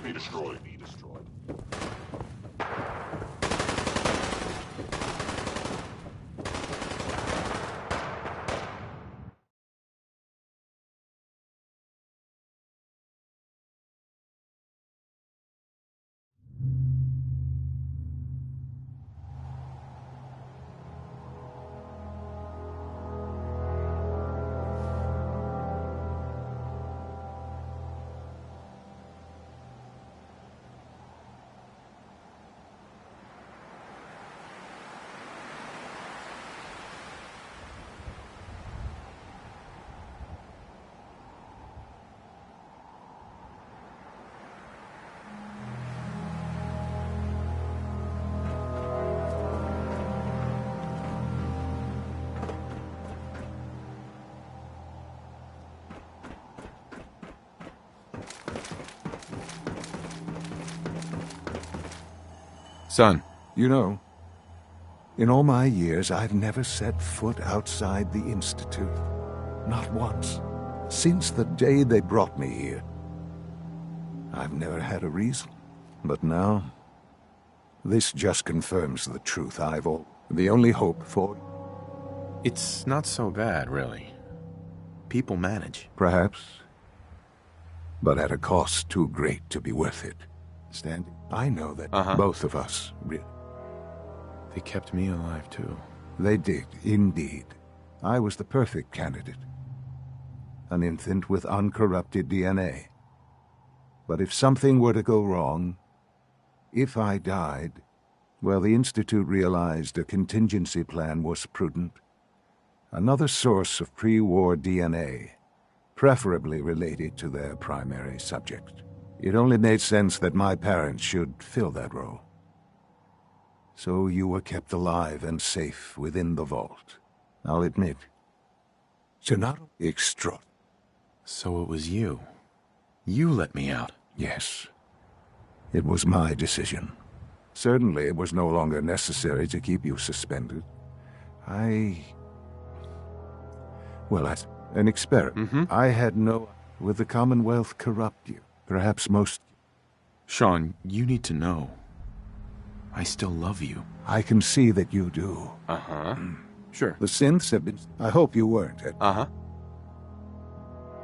be destroyed. Son. You know, in all my years, I've never set foot outside the Institute. Not once. Since the day they brought me here. I've never had a reason. But now, this just confirms the truth the only hope for... It's not so bad, really. People manage. Perhaps. But at a cost too great to be worth it. Standing, I know that both of us really... They kept me alive, too. They did, indeed. I was the perfect candidate. An infant with uncorrupted DNA. But if something were to go wrong, if I died, well, the Institute realized a contingency plan was prudent. Another source of pre-war DNA, preferably related to their primary subject. It only made sense that my parents should fill that role. So you were kept alive and safe within the vault. I'll admit, it's not extra. So it was you. You let me out. Yes. It was my decision. Certainly it was no longer necessary to keep you suspended. Well, that's an experiment. I had no... Would the Commonwealth corrupt you? Perhaps most... Sean, you need to know. I still love you. I can see that you do. Sure. The synths have been... I hope you weren't.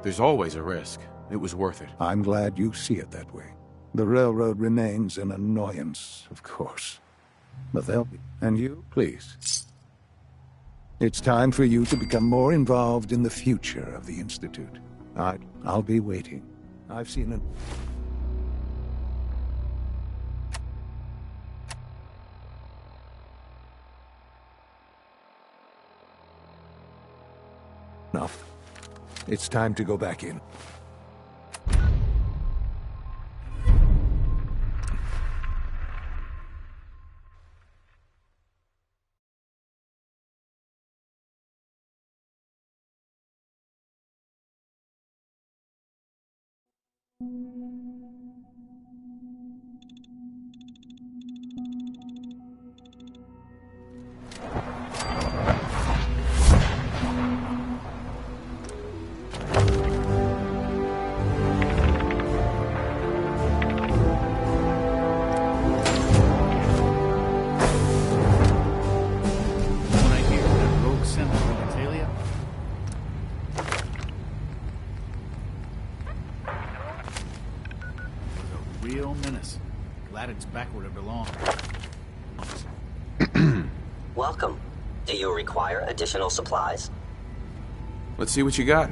There's always a risk. It was worth it. I'm glad you see it that way. The railroad remains an annoyance, of course. But they'll be... And you, please. It's time for you to become more involved in the future of the Institute. I'll be waiting. I've seen it. Enough. It's time to go back in. Real menace. Glad it's back where it belongs. Welcome. Do you require additional supplies? Let's see what you got.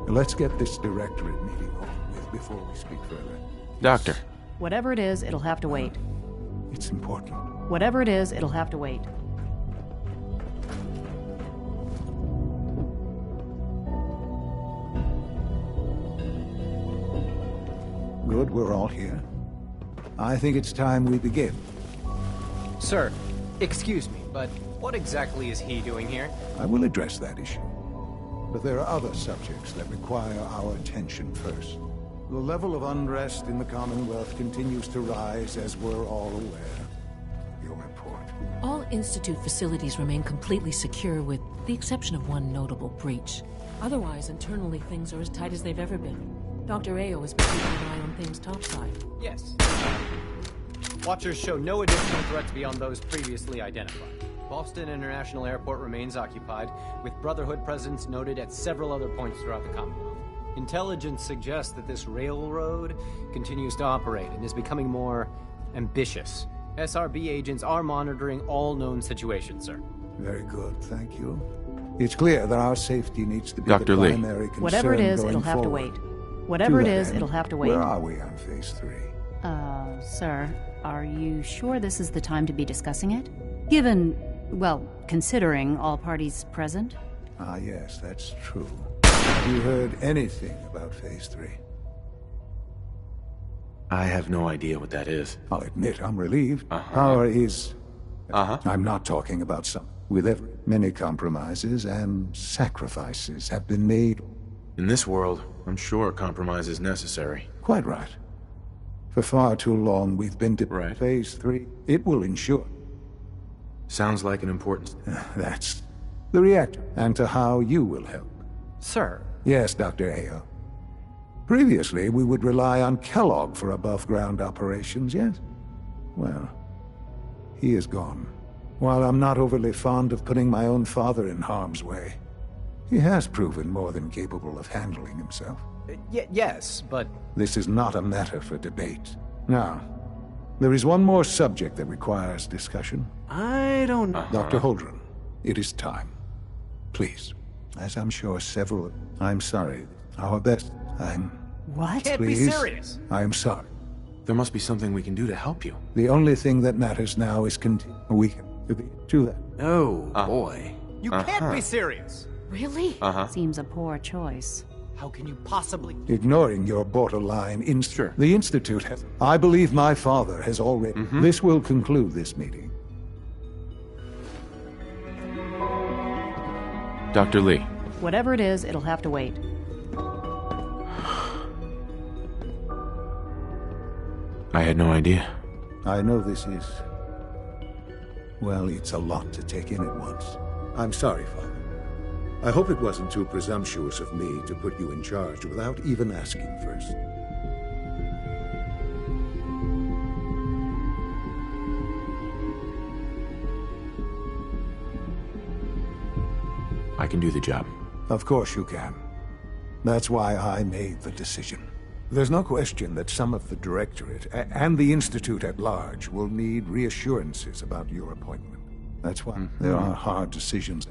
Let's get this directorate meeting over with before we speak further. Doctor. Whatever it is, it'll have to wait. It's important. Whatever it is, it'll have to wait. Good, we're all here. I think it's time we begin. Sir, excuse me, but what exactly is he doing here? I will address that issue. But there are other subjects that require our attention first. The level of unrest in the Commonwealth continues to rise, as we're all aware. Your report. All Institute facilities remain completely secure with the exception of one notable breach. Otherwise, internally, things are as tight as they've ever been. Dr. Ayo has been keeping an eye on things topside. Yes. Watchers show no additional threats beyond those previously identified. Boston International Airport remains occupied, with Brotherhood presence noted at several other points throughout the Commonwealth. Intelligence suggests that this railroad continues to operate and is becoming more ambitious. SRB agents are monitoring all known situations, sir. Very good, thank you. It's clear that our safety needs to be Dr. the Lee. primary concern. Whatever it is, going it'll have to forward. wait. Whatever To it that is, end, it'll have to wait. Where are we on Phase 3? Sir, are you sure this is the time to be discussing it? Given, well, considering all parties present? Ah, yes, that's true. Have you heard anything about Phase 3? I have no idea what that is. I'll admit I'm relieved. Uh-huh. Power is... Uh-huh. I'm not talking about some. With many compromises and sacrifices have been made. In this world, I'm sure compromise is necessary. Quite right. For far too long, we've been to Right. Phase 3. It will ensure. Sounds like an important... That's the reactor, and to how you will help. Sir, Yes, Dr. Ayo. Previously, we would rely on Kellogg for above-ground operations, yes? Well, he is gone. While I'm not overly fond of putting my own father in harm's way, he has proven more than capable of handling himself. yes, but... This is not a matter for debate. Now, there is one more subject that requires discussion. I don't know. Dr. Holdren, it is time. Please, as I'm sure several... I'm sorry. Our best... What? Can't Please. be serious. I am sorry. There must be something we can do to help you. The only thing that matters now is we can do that. Oh, boy. You Uh-huh. can't be serious. Really? Seems a poor choice. How can you possibly... Ignoring your borderline Sure. The Institute has... I believe my father has already... This will conclude this meeting. Dr. Lee. Whatever it is, it'll have to wait. I had no idea. I know this is... Well, it's a lot to take in at once. I'm sorry, Father. I hope it wasn't too presumptuous of me to put you in charge without even asking first. I can do the job. Of course you can. That's why I made the decision. There's no question that some of the Directorate and the Institute at large will need reassurances about your appointment. That's why there are hard decisions.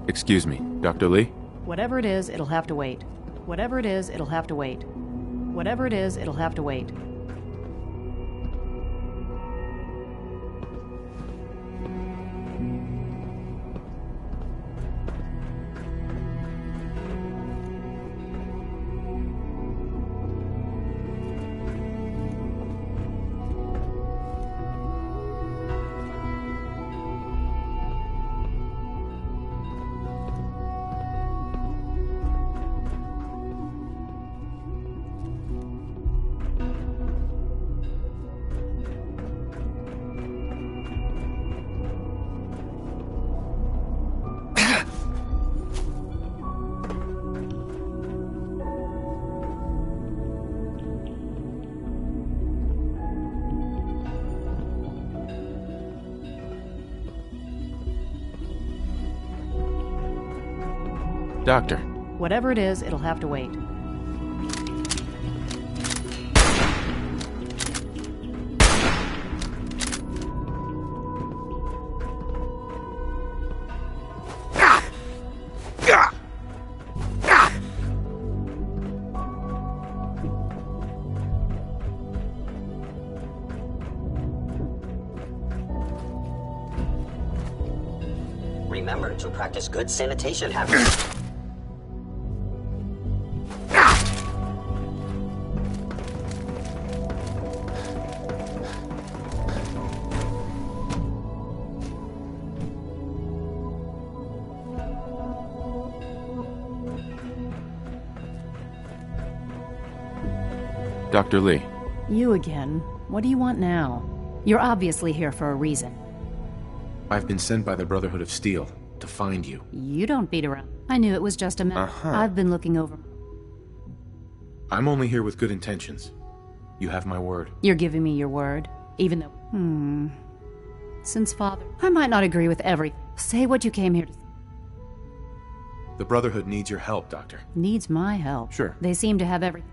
Excuse me, Dr. Lee? Whatever it is, it'll have to wait. Whatever it is, it'll have to wait. Whatever it is, it'll have to wait. Doctor. Whatever it is, it'll have to wait. Remember to practice good sanitation habits. Dr. Lee. You again. What do you want now? You're obviously here for a reason. I've been sent by the Brotherhood of Steel to find you. You don't beat around. I knew it was just a mess. I've been looking over. I'm only here with good intentions. You have my word. You're giving me your word? Even though... Since Father... I might not agree with everything. Say what you came here to say. The Brotherhood needs your help, Doctor. Needs my help? Sure. They seem to have everything.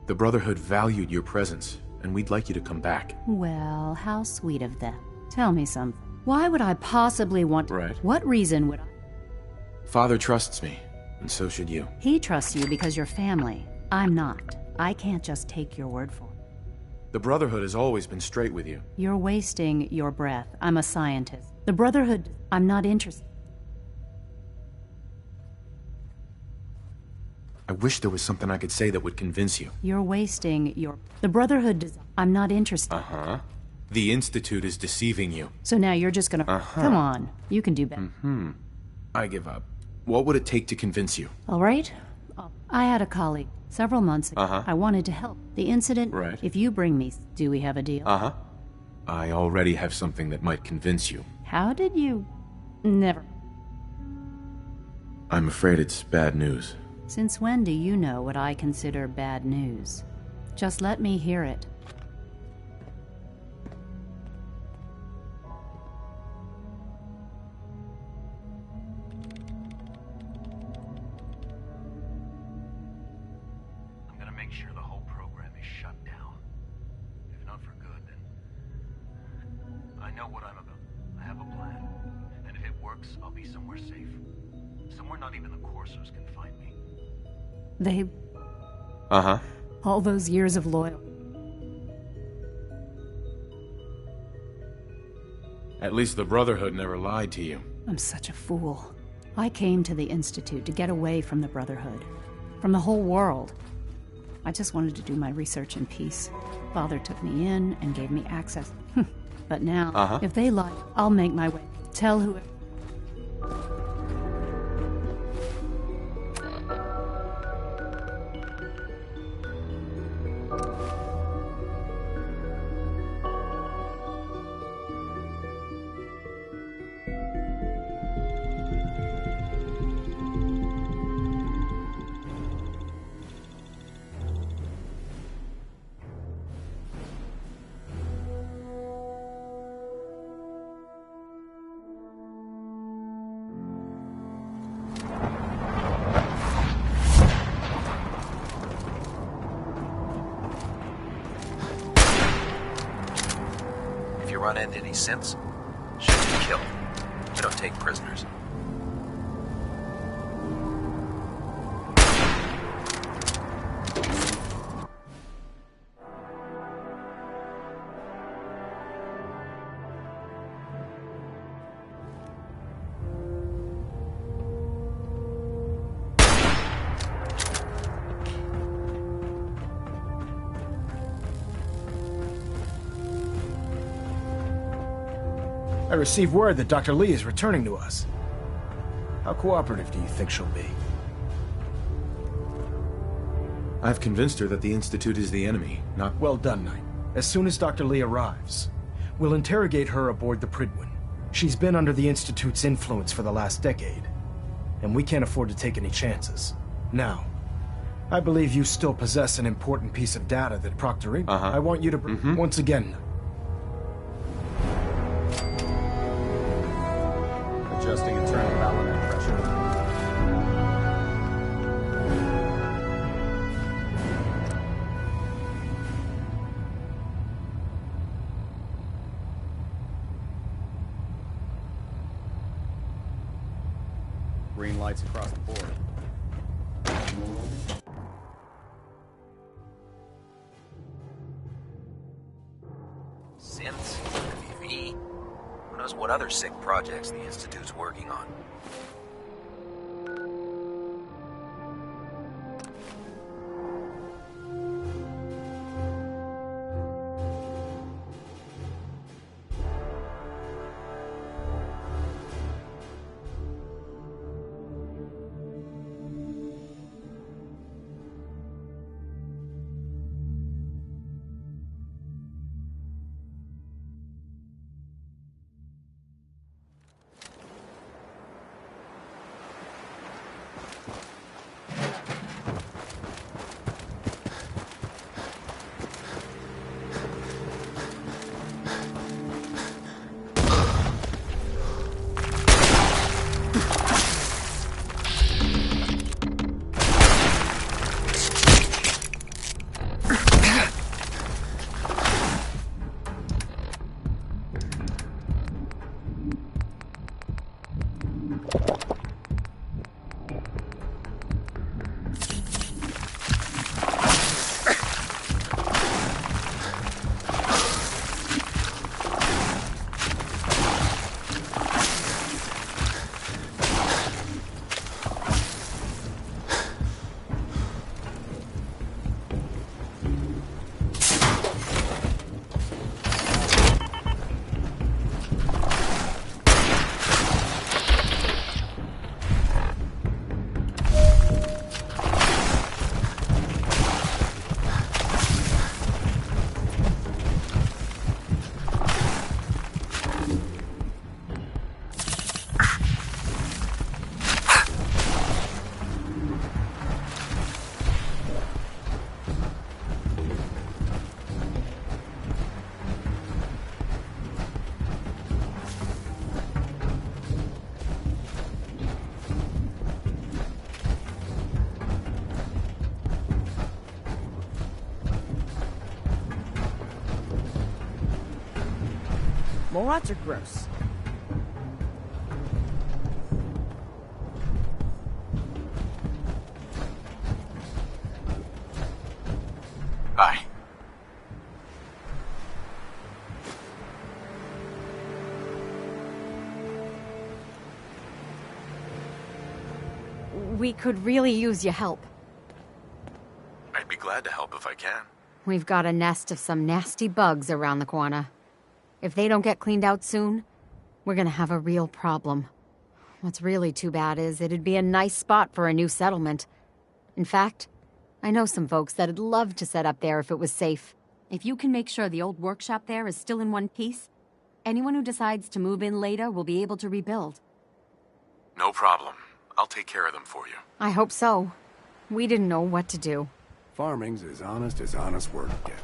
The Brotherhood valued your presence, and we'd like you to come back. Well, how sweet of them. Tell me something. Why would I possibly want to... Right. What reason would I... Father trusts me, and so should you. He trusts you because you're family. I'm not. I can't just take your word for it. The Brotherhood has always been straight with you. You're wasting your breath. I'm a scientist. The Brotherhood... I'm not interested. I wish there was something I could say that would convince you. You're wasting your... The Brotherhood... I'm not interested. Uh-huh. The Institute is deceiving you. So now you're just gonna... Come on. You can do better. I give up. What would it take to convince you? All right. I had a colleague several months ago. I wanted to help. The incident... Right. If you bring me... Do we have a deal? I already have something that might convince you. How did you... Never... I'm afraid it's bad news. Since when do you know what I consider bad news? Just let me hear it. I'm gonna make sure the whole program is shut down. If not for good, then... I know what I'm about. I have a plan. And if it works, I'll be somewhere safe. Somewhere not even the Corsos can find me. They... All those years of loyalty. At least the Brotherhood never lied to you. I'm such a fool. I came to the Institute to get away from the Brotherhood. From the whole world. I just wanted to do my research in peace. Father took me in and gave me access. But now, if they lie, I'll make my way. Tell whoever... Run into any sense? Should be killed. We don't take prisoners. I received word that Dr. Lee is returning to us. How cooperative do you think she'll be? I've convinced her that the Institute is the enemy, not... Well done, Knight. As soon as Dr. Lee arrives, we'll interrogate her aboard the Prydwen. She's been under the Institute's influence for the last decade, and we can't afford to take any chances. Now, I believe you still possess an important piece of data that Proctor... I want you to... Once again... Adjusting internal ballast pressure. green lights across the board. Synths? V? Who knows what other sick projects the Institute's working on? Morats are gross. Hi. We could really use your help. I'd be glad to help if I can. We've got a nest of some nasty bugs around the corner. If they don't get cleaned out soon, we're gonna have a real problem. What's really too bad is it'd be a nice spot for a new settlement. In fact, I know some folks that'd love to set up there if it was safe. If you can make sure the old workshop there is still in one piece, anyone who decides to move in later will be able to rebuild. No problem. I'll take care of them for you. I hope so. We didn't know what to do. Farming's as honest work gets.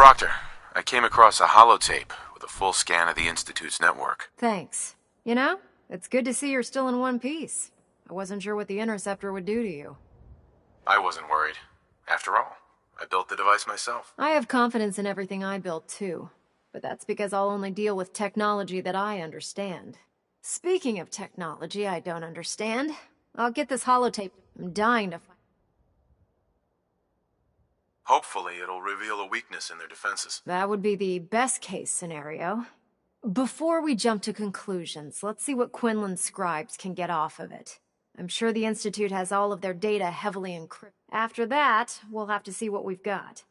Proctor, I came across a holotape with a full scan of the Institute's network. Thanks. You know, it's good to see you're still in one piece. I wasn't sure what the Interceptor would do to you. I wasn't worried. After all, I built the device myself. I have confidence in everything I built, too. But that's because I'll only deal with technology that I understand. Speaking of technology I don't understand, I'll get this holotape. I'm dying to find... Hopefully, it'll reveal a weakness in their defenses. That would be the best-case scenario. Before we jump to conclusions, let's see what Quinlan's scribes can get off of it. I'm sure the Institute has all of their data heavily encrypted. After that, we'll have to see what we've got.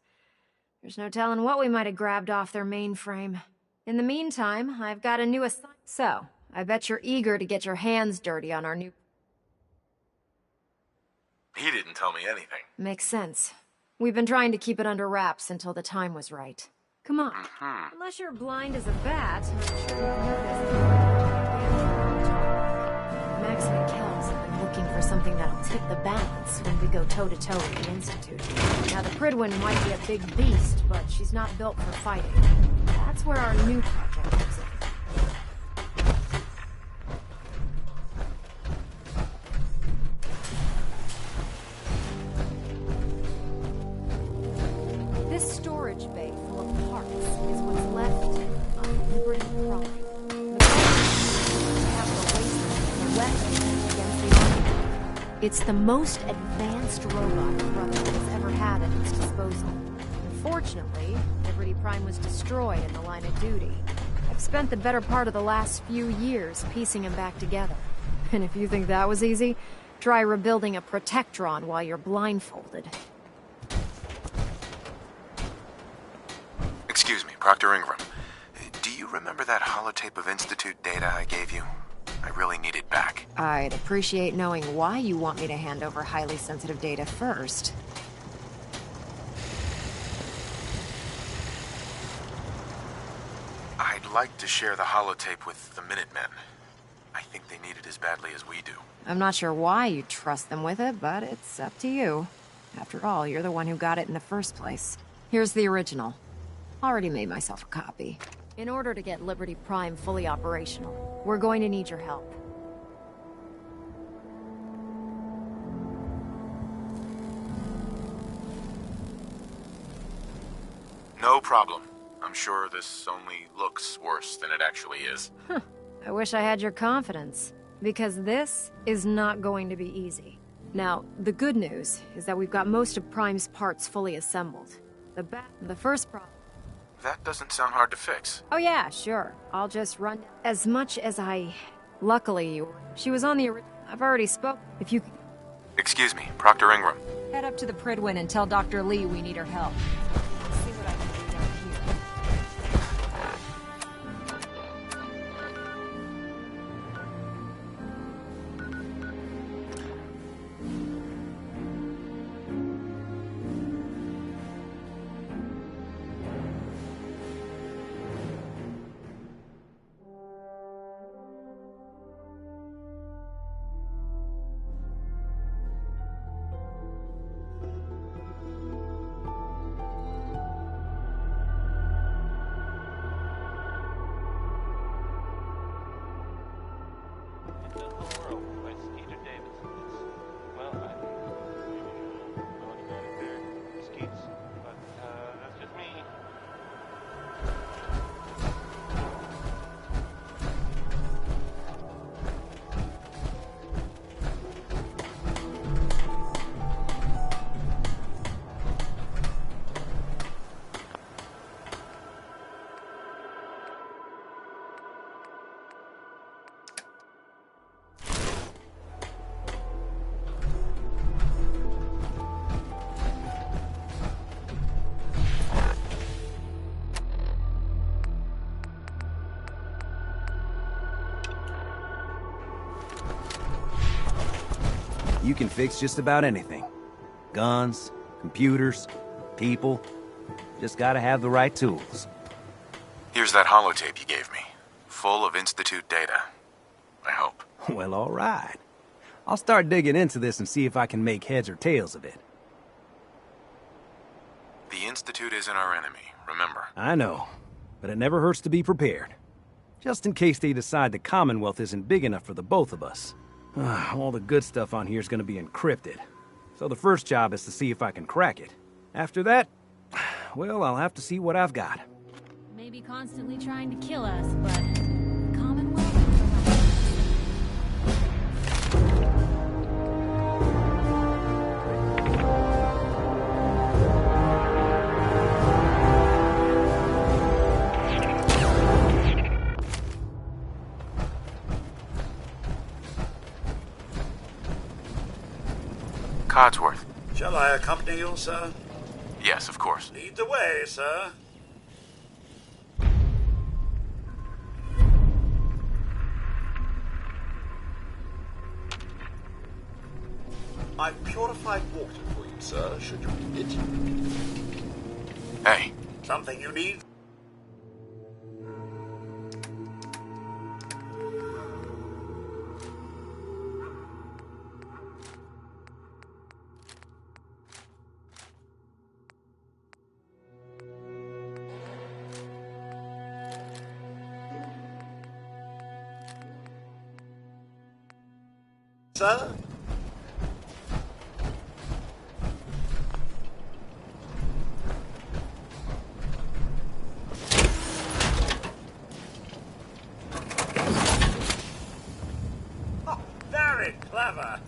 There's no telling what we might have grabbed off their mainframe. In the meantime, I've got a new assignment. So, I bet you're eager to get your hands dirty on our new... He didn't tell me anything. Makes sense. We've been trying to keep it under wraps until the time was right. Come on. Unless you're blind as a bat, I'm sure you've noticed. Max and Kells have been looking for something that'll tip the balance when we go toe-to-toe with the Institute. Now, the Pridwin might be a big beast, but she's not built for fighting. That's where our new project comes in. This storage bay full of parts is what's left of Liberty Prime. The capital wasteland, a weapon against the Army. It's the most advanced robot the Brotherhood has ever had at its disposal. Unfortunately, Liberty Prime was destroyed in the line of duty. I've spent the better part of the last few years piecing him back together. And if you think that was easy, try rebuilding a Protectron while you're blindfolded. Excuse me, Proctor Ingram. Do you remember that holotape of Institute data I gave you? I really need it back. I'd appreciate knowing why you want me to hand over highly sensitive data first. I'd like to share the holotape with the Minutemen. I think they need it as badly as we do. I'm not sure why you trust them with it, but it's up to you. After all, you're the one who got it in the first place. Here's the original. Already made myself a copy. In order to get Liberty Prime fully operational, we're going to need your help. No problem. I'm sure this only looks worse than it actually is. I wish I had your confidence, because this is not going to be easy. Now, the good news is that we've got most of Prime's parts fully assembled. The first problem... That doesn't sound hard to fix. Oh yeah, sure. I'll just run as much as I... Luckily, she was on the... I've already spoke. If you... Excuse me, Proctor Ingram. Head up to the Pridwin and tell Dr. Lee we need her help. See what I can do down here. You can fix just about anything. Guns, computers, people. Just gotta have the right tools. Here's that holotape you gave me. Full of Institute data. I hope. Well, all right. I'll start digging into this and see if I can make heads or tails of it. The Institute isn't our enemy, remember? I know, but it never hurts to be prepared. Just in case they decide the Commonwealth isn't big enough for the both of us. All the good stuff on here is gonna be encrypted. So the first job is to see if I can crack it. After that, well, I'll have to see what I've got. Maybe constantly trying to kill us, but the Commonwealth? Codsworth. Shall I accompany you, sir? Yes, of course. Lead the way, sir. I've purified water for you, sir, should you need it. Hey. Something you need? Sir? Oh, very clever.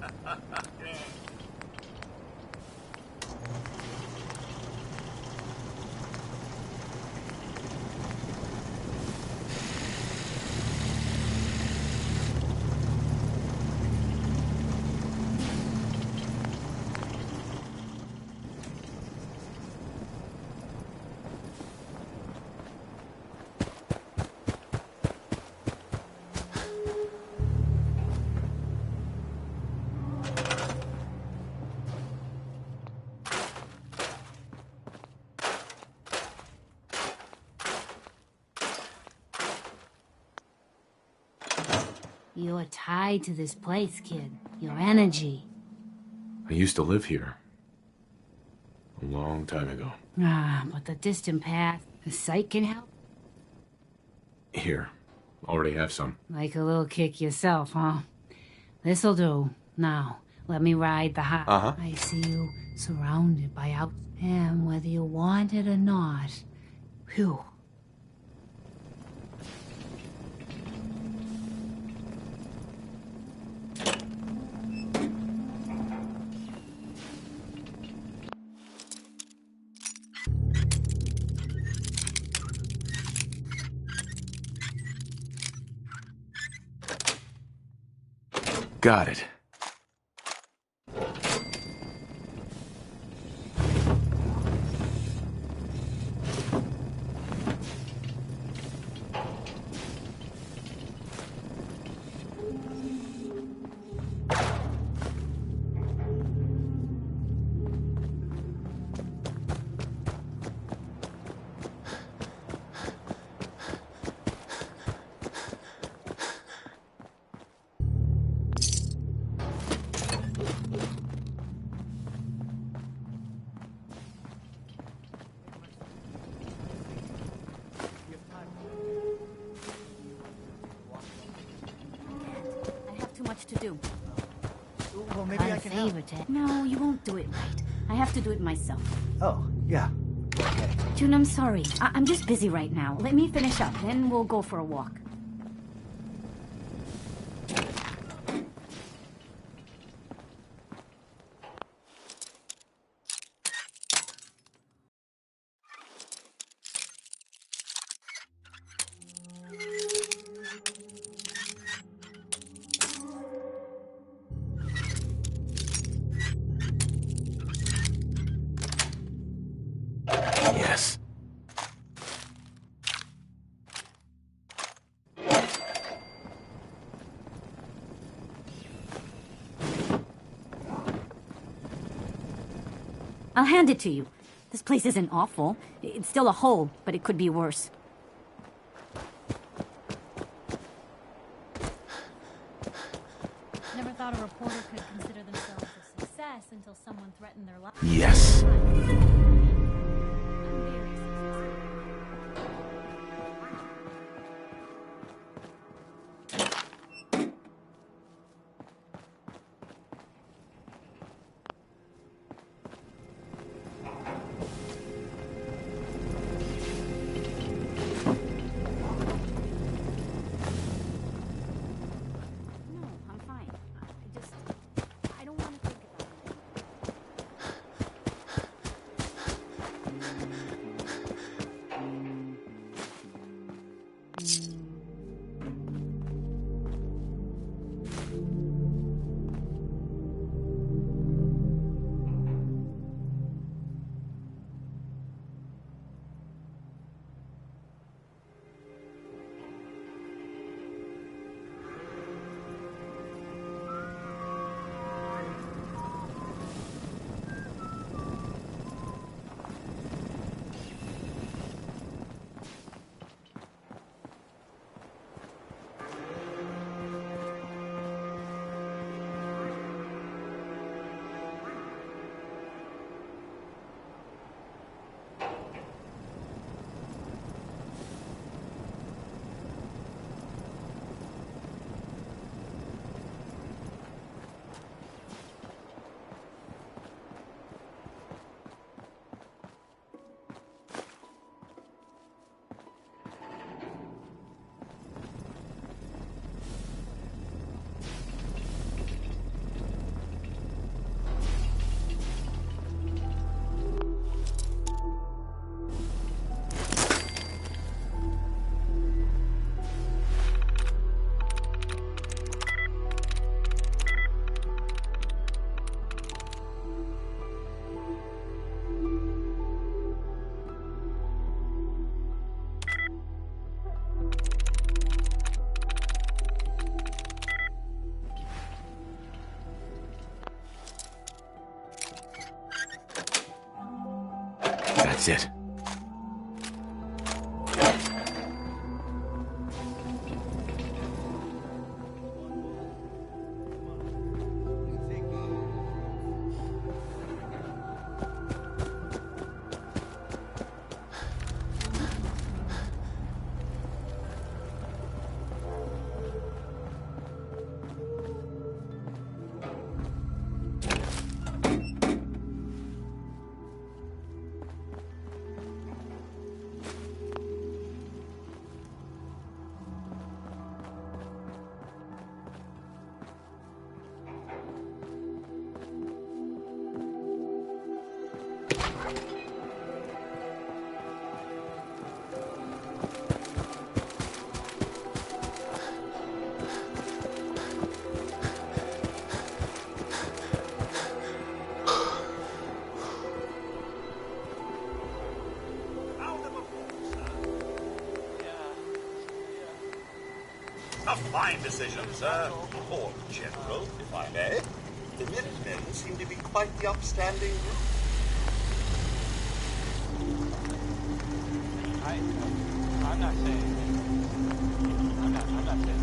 You're tied to this place, kid. Your energy. I used to live here. A long time ago. But the distant past, the sight can help. Here. Already have some. Like a little kick yourself, huh? This'll do. Now, let me ride the high. Uh-huh. I see you surrounded by out... And whether you want it or not... Phew. Got it. To do. Well, maybe I can help. No, you won't do it right. I have to do it myself. Oh, yeah. Okay. June, I'm sorry. I'm just busy right now. Let me finish up, then we'll go for a walk. Yes. I'll hand it to you. This place isn't awful. It's still a hole, but it could be worse. Never thought a reporter could consider themselves a success until someone threatened their life. Yes. I'm very successful. That's it. A fine decision, sir. Or General, if I may. The Minutemen seem to be quite the upstanding group. I'm not saying. I'm not saying.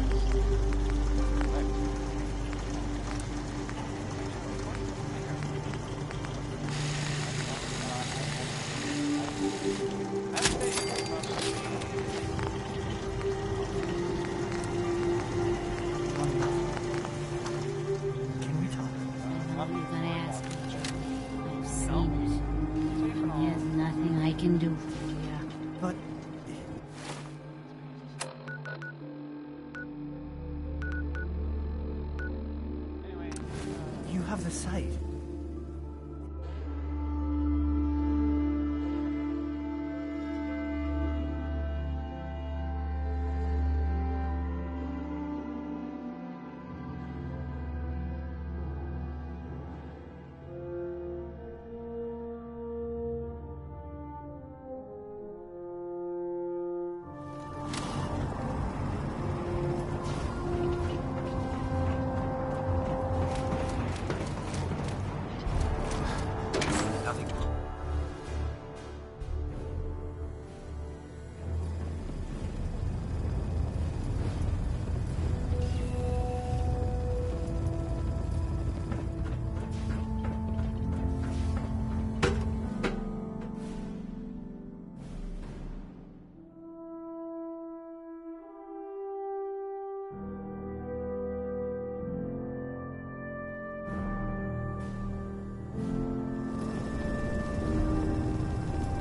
Can do for you. But you have the site.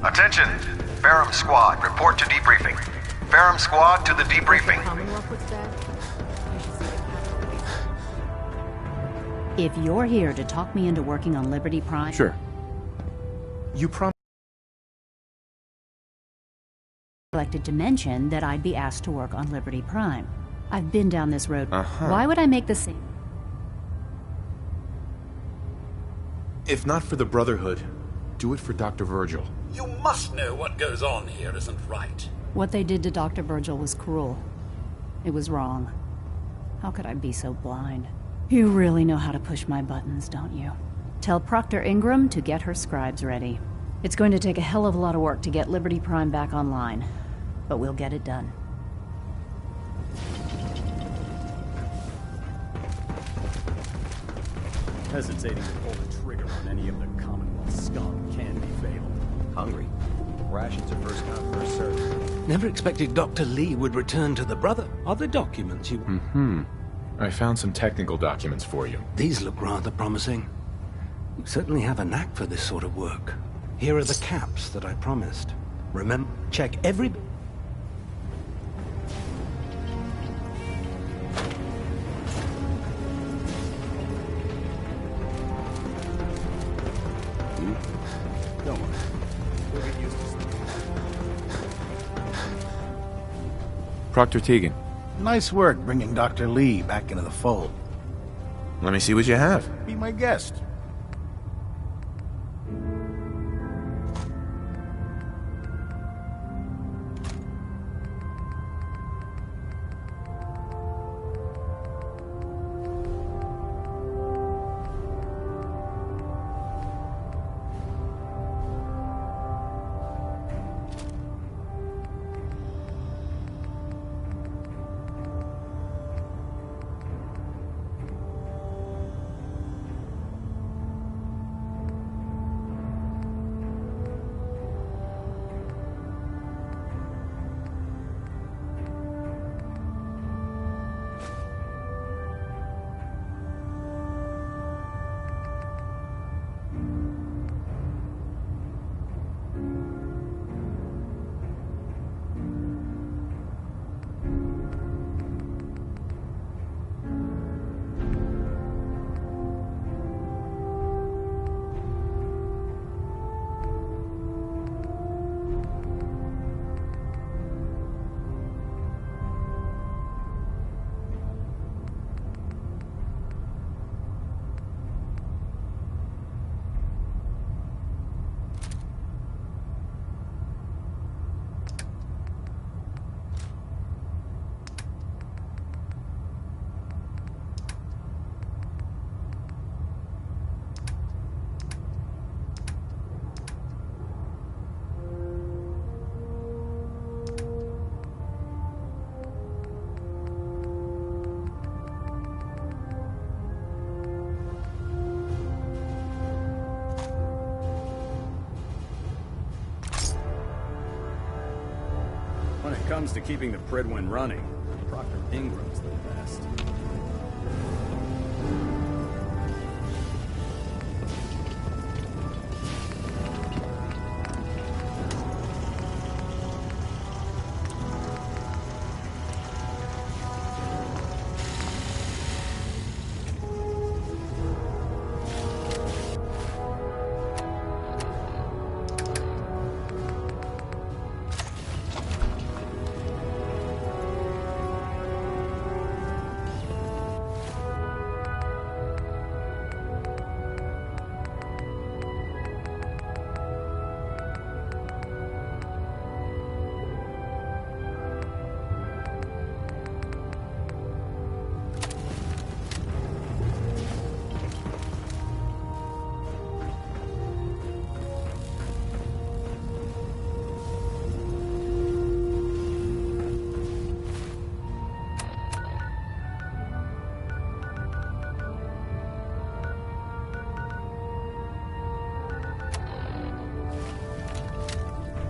Attention! Ferrum Squad, report to debriefing. Ferrum Squad to the debriefing. If you're here to talk me into working on Liberty Prime... Sure. You neglected to mention that I'd be asked to work on Liberty Prime. I've been down this road. Uh-huh. Why would I make the same... If not for the Brotherhood, do it for Dr. Virgil. You must know what goes on here isn't right. What they did to Dr. Virgil was cruel. It was wrong. How could I be so blind? You really know how to push my buttons, don't you? Tell Proctor Ingram to get her scribes ready. It's going to take a hell of a lot of work to get Liberty Prime back online, but we'll get it done. Hesitating to pull the trigger on any of the Commonwealth scum can be fatal. Hungry. Rations are first come, first served. Never expected Dr. Lee would return to the Brother. Are there documents you... I found some technical documents for you. These look rather promising. You certainly have a knack for this sort of work. Here are the caps that I promised. Remember, check every... Don't worry. We'll get used to this. Proctor Tegan. Nice work bringing Dr. Lee back into the fold. Let me see what you have. Be my guest. comes to keeping the Pridwin running, Proctor Ingram's the best.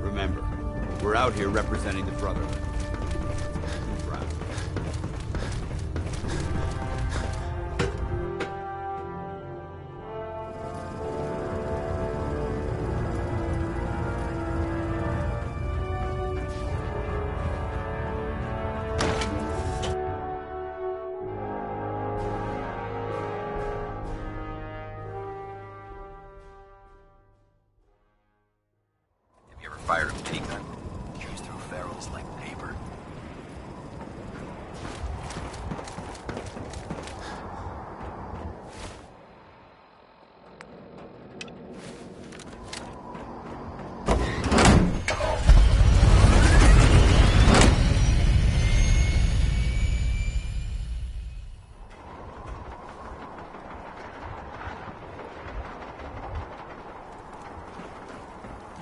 Remember, we're out here representing the Brotherhood. Proud. Have you ever fired a minigun? Carries through ferals like paper.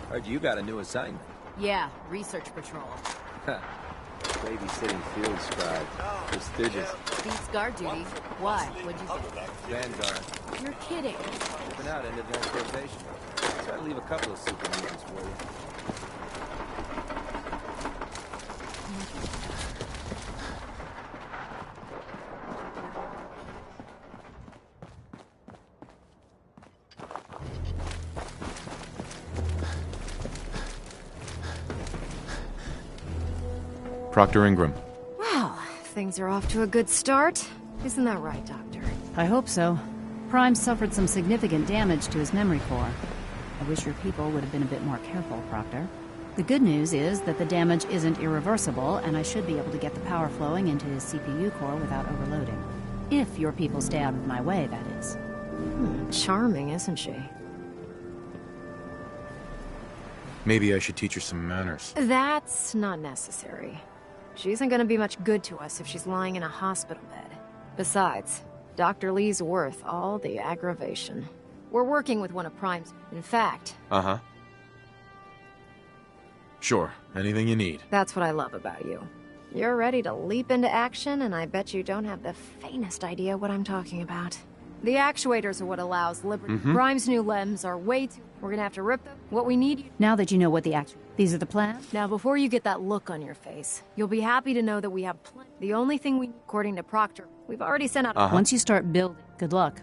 Heard you got a new assignment. Yeah, research patrol. Babysitting field scribe. Prestigious. Beats guard duty. Why? What'd you say? Vanguard. You're kidding. Open out end of next rotation. Try to leave a couple of super mutants for you. Proctor Ingram. Well, things are off to a good start. Isn't that right, Doctor? I hope so. Prime suffered some significant damage to his memory core. I wish your people would have been a bit more careful, Proctor. The good news is that the damage isn't irreversible, and I should be able to get the power flowing into his CPU core without overloading. If your people stay out of my way, that is. Charming, isn't she? Maybe I should teach her some manners. That's not necessary. She isn't gonna be much good to us if she's lying in a hospital bed. Besides, Dr. Lee's worth all the aggravation. We're working with one of Prime's. In fact, Uh-huh. Sure, anything you need. that's what I love about you. You're ready to leap into action, and I bet you don't have the faintest idea what I'm talking about. The actuators are what allows liberty. Mhm. Prime's new limbs are way too... We're gonna have to rip them. What we need... Now that you know what these are the plans? Now, before you get that look on your face, you'll be happy to know that we have the only thing we... According to Proctor, we've already sent out... Once you start building, good luck.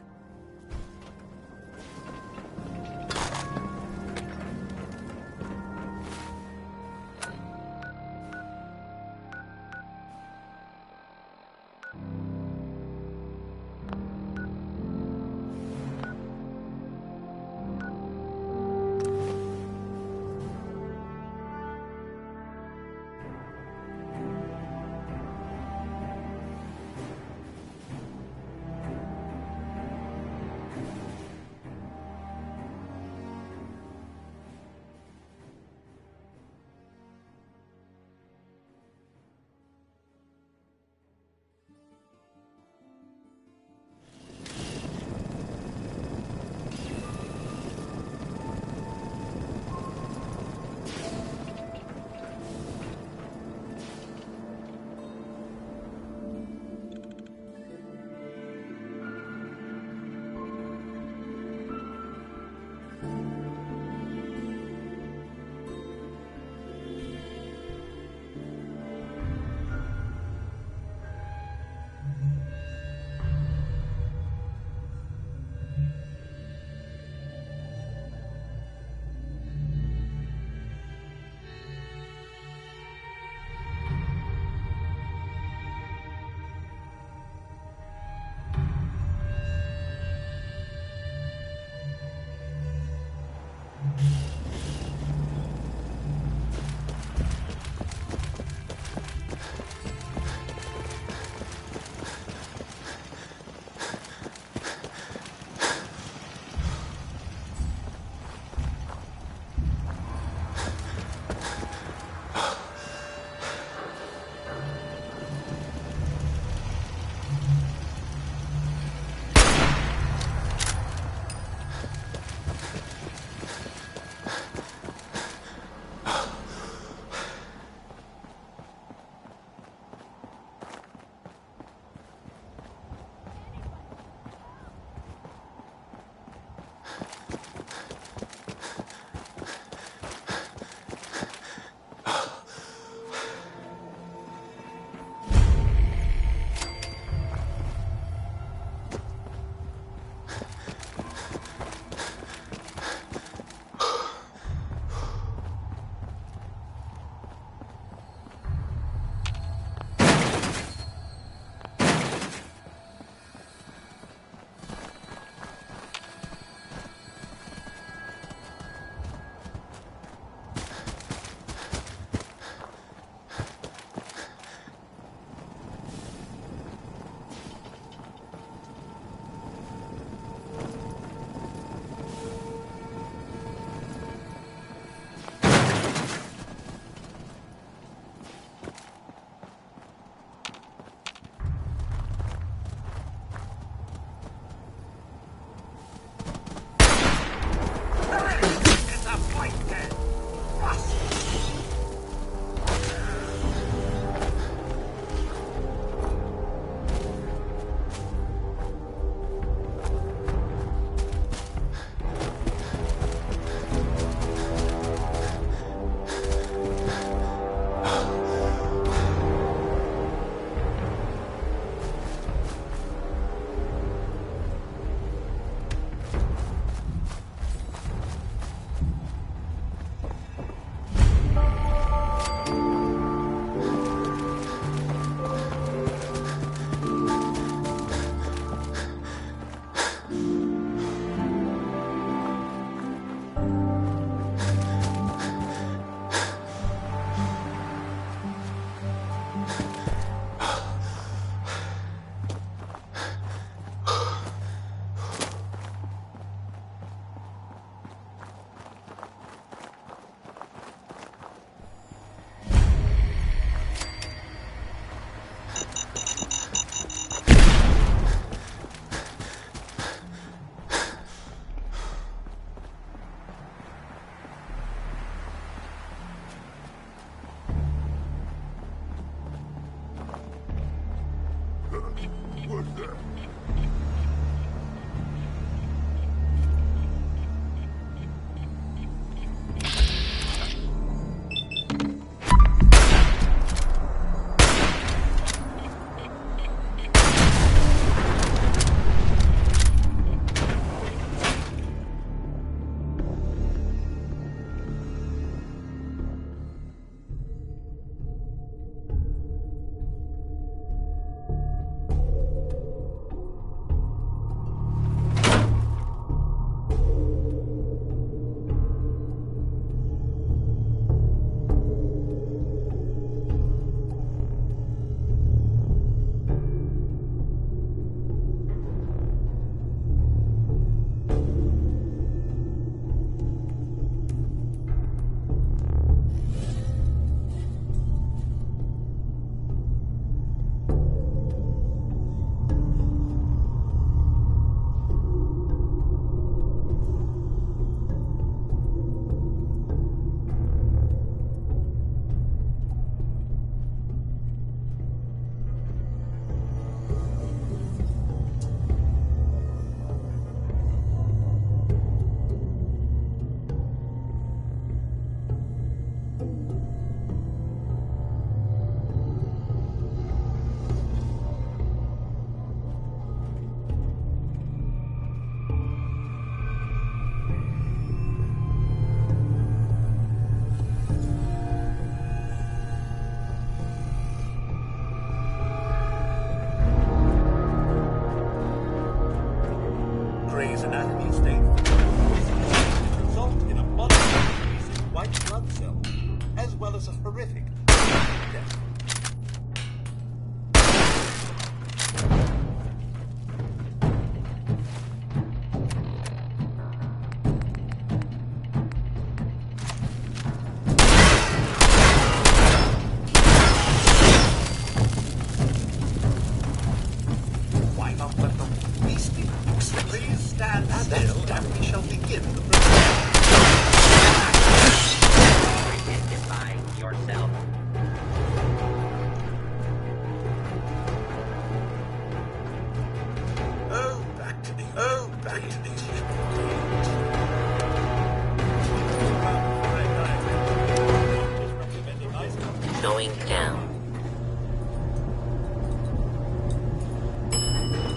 Going down.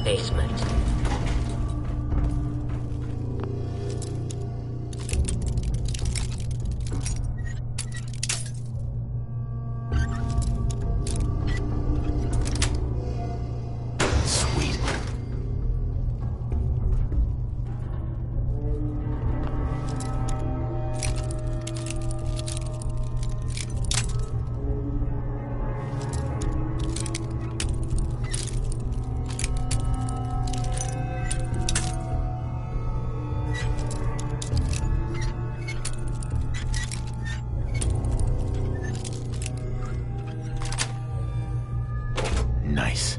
Basement. Nice.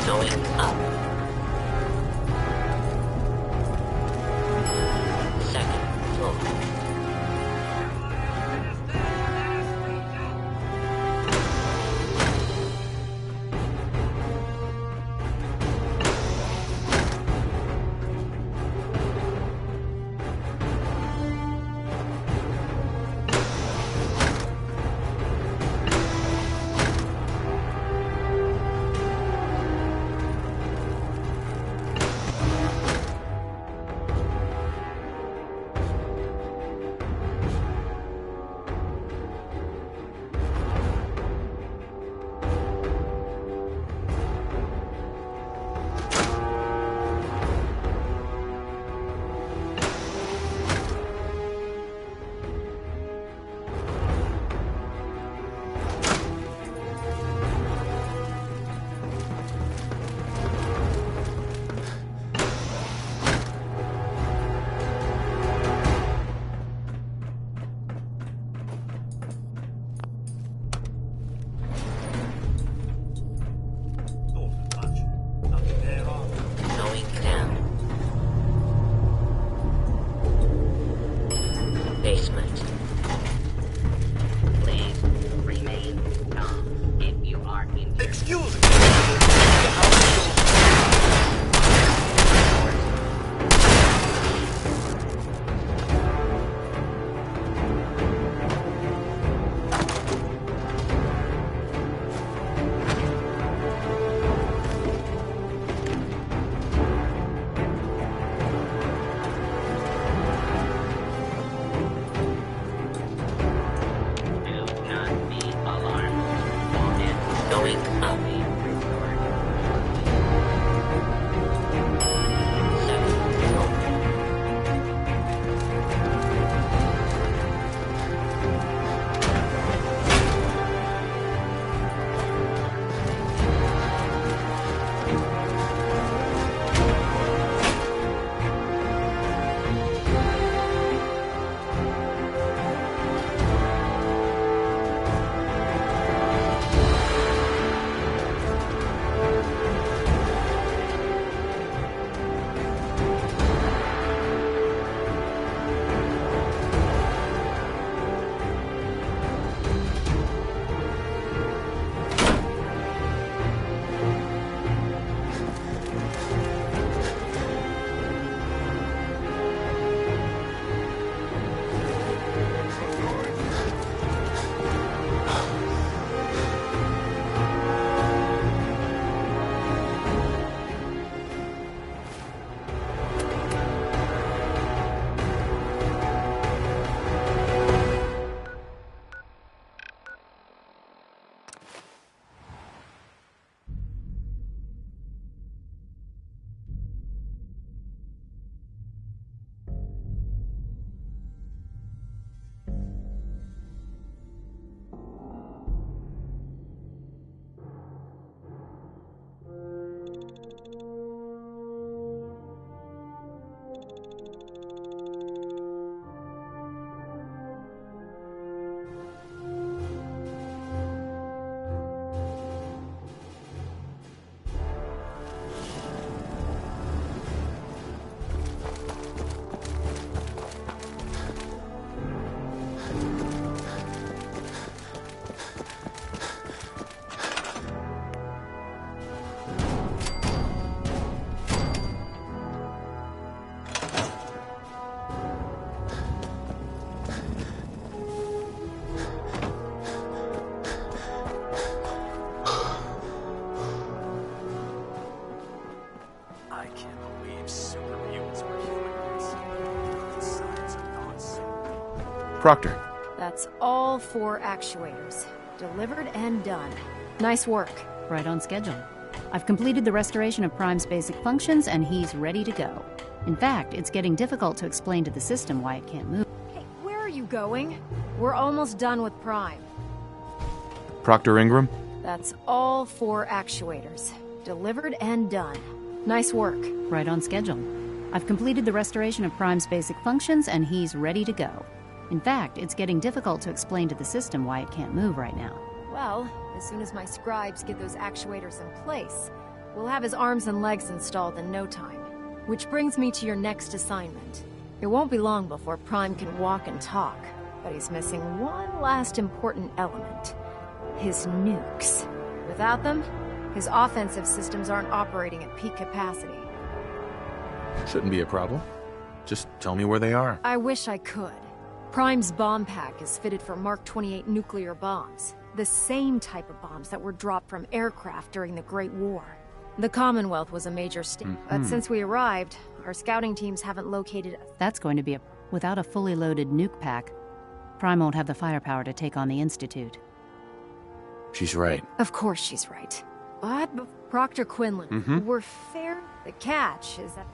Going up. Proctor. That's all 4 actuators. Delivered and done. Nice work. Right on schedule. I've completed the restoration of Prime's basic functions, and he's ready to go. In fact, it's getting difficult to explain to the system why it can't move. Hey, where are you going? We're almost done with Prime. Proctor Ingram? That's all 4 actuators. Delivered and done. Nice work. Right on schedule. I've completed the restoration of Prime's basic functions, and he's ready to go. In fact, it's getting difficult to explain to the system why it can't move right now. Well, as soon as my scribes get those actuators in place, we'll have his arms and legs installed in no time. Which brings me to your next assignment. It won't be long before Prime can walk and talk, but he's missing one last important element. His nukes. Without them, his offensive systems aren't operating at peak capacity. Shouldn't be a problem. Just tell me where they are. I wish I could. Prime's bomb pack is fitted for Mark 28 nuclear bombs. The same type of bombs that were dropped from aircraft during the Great War. The Commonwealth was a major state, but since we arrived, our scouting teams haven't located... That's going to be without a fully loaded nuke pack, Prime won't have the firepower to take on the Institute. She's right. Of course she's right. But Proctor Quinlan, we're fair. The catch is that...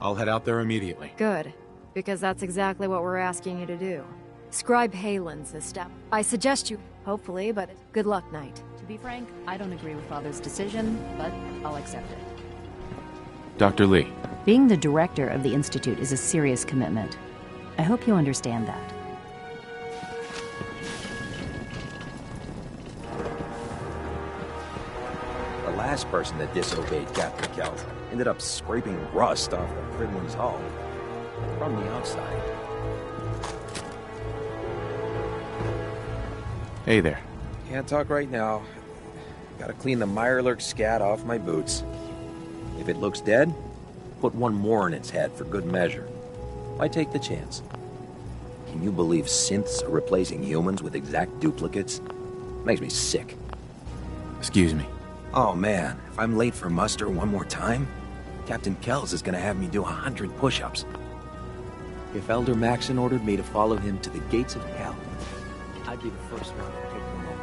I'll head out there immediately. Good, because that's exactly what we're asking you to do. Scribe Halen's the step. I suggest you, hopefully, but good luck, Knight. To be frank, I don't agree with Father's decision, but I'll accept it. Dr. Lee. Being the director of the Institute is a serious commitment. I hope you understand that. The last person that disobeyed Captain Kells ended up scraping rust off the Pridwin's hull from the outside. Hey there. Can't talk right now. Gotta clean the Mirelurk scat off my boots. If it looks dead, put one more in its head for good measure. Why take the chance? Can you believe synths are replacing humans with exact duplicates? Makes me sick. Excuse me. Oh man, if I'm late for muster one more time, Captain Kells is gonna have me do 100 push-ups. If Elder Maxon ordered me to follow him to the gates of hell, I'd be the first one to take them over.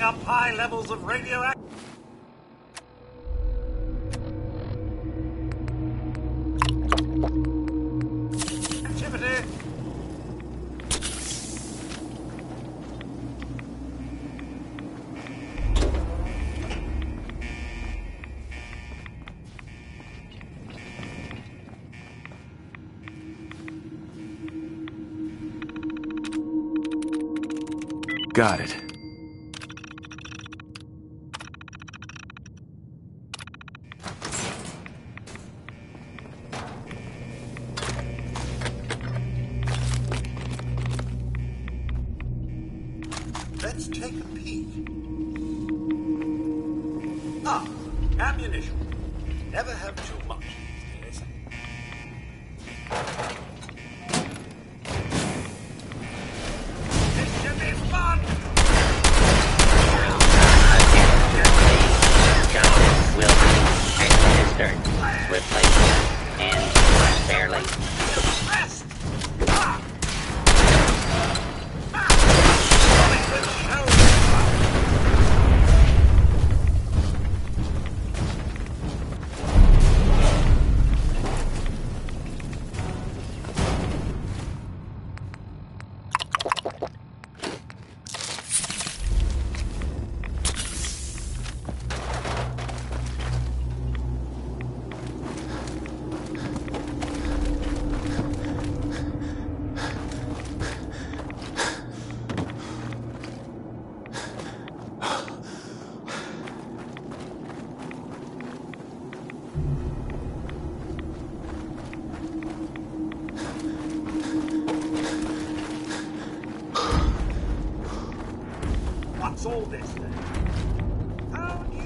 Up high levels of radioactivity. Got it. Let's take a peek. Ah, ammunition. Never have too much these days. This should be fun! Justice will be administered swiftly and fairly. What's all this then? How do you...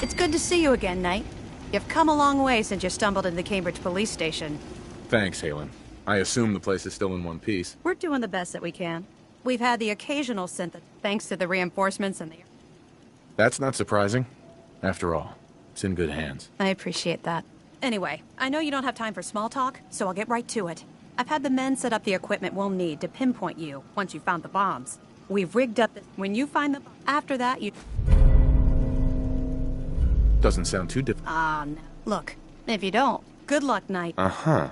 It's good to see you again, Knight. You've come a long way since you stumbled into the Cambridge police station. Thanks, Halen. I assume the place is still in one piece. We're doing the best that we can. We've had the occasional synth, thanks to the reinforcements and the... That's not surprising. After all, it's in good hands. I appreciate that. Anyway, I know you don't have time for small talk, so I'll get right to it. I've had the men set up the equipment we'll need to pinpoint you once you've found the bombs. We've rigged up the... When you find the... After that, you... Doesn't sound too difficult. Ah, no. Look, if you don't, good luck, Knight. Uh-huh.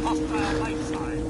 Hostile light side.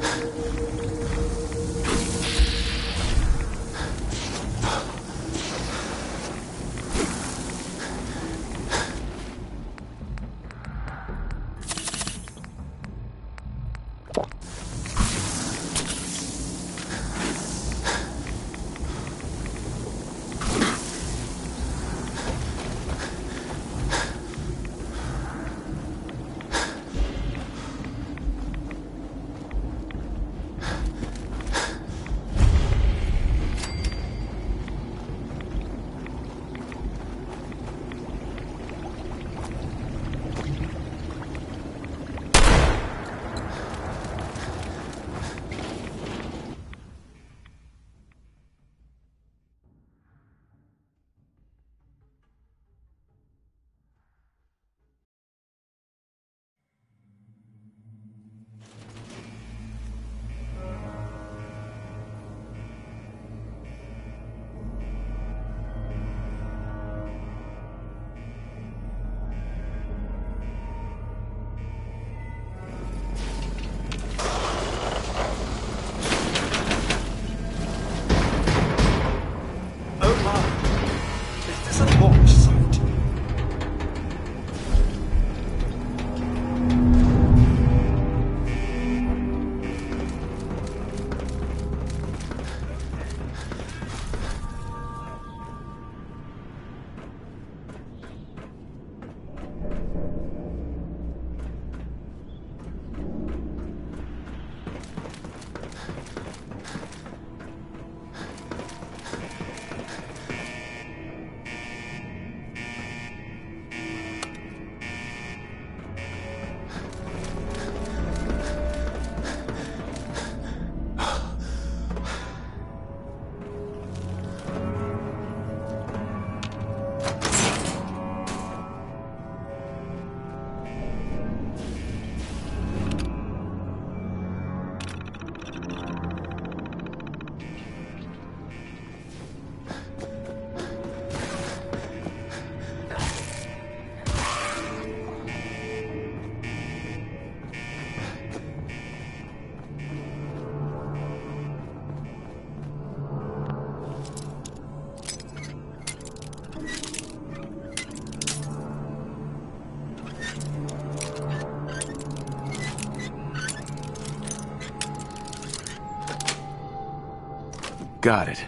Got it.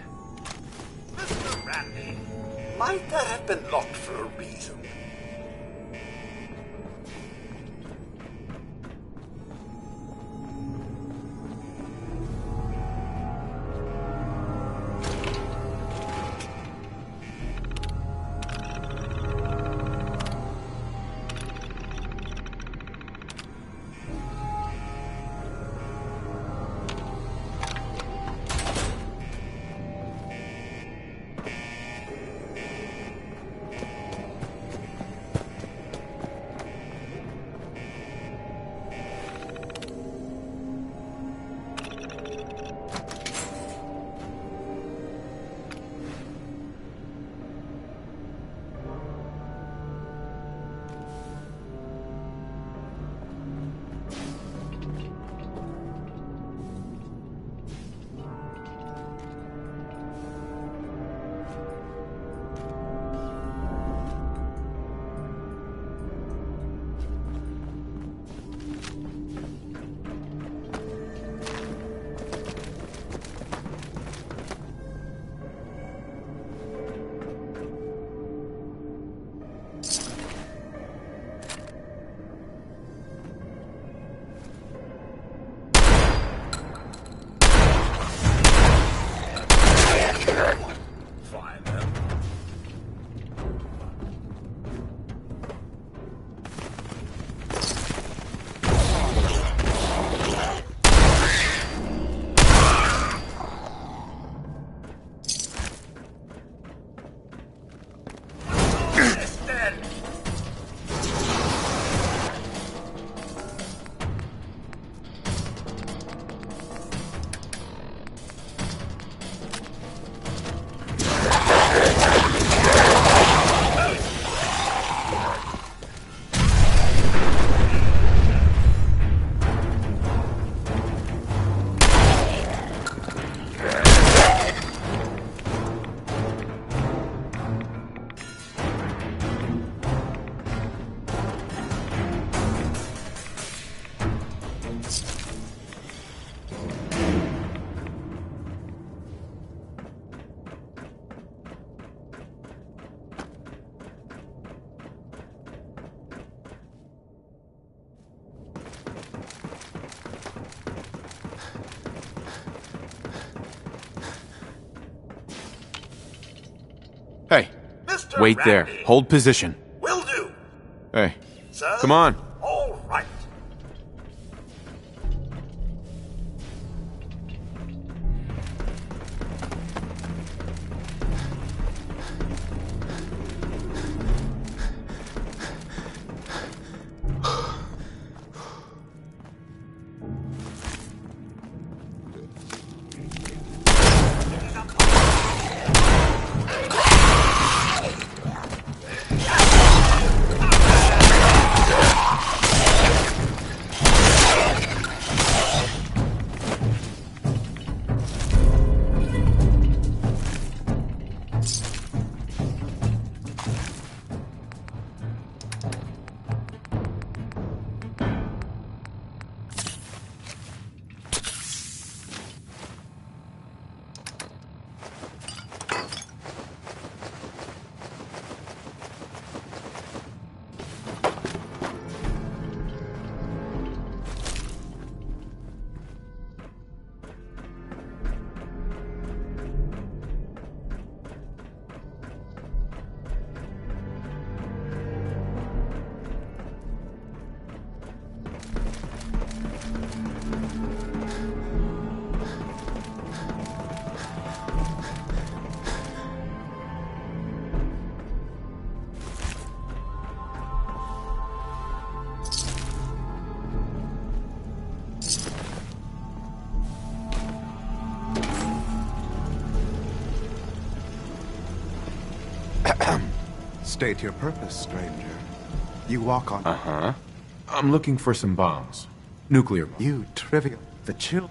Mr. Randy, might that have been locked for a reason? Hey, Mr. wait Randy. there. Hold position. Will do. Hey, Sir? come on. All right. State your purpose, stranger. You walk on... Uh-huh. I'm looking for some bombs. Nuclear bombs. You trivial... The chill...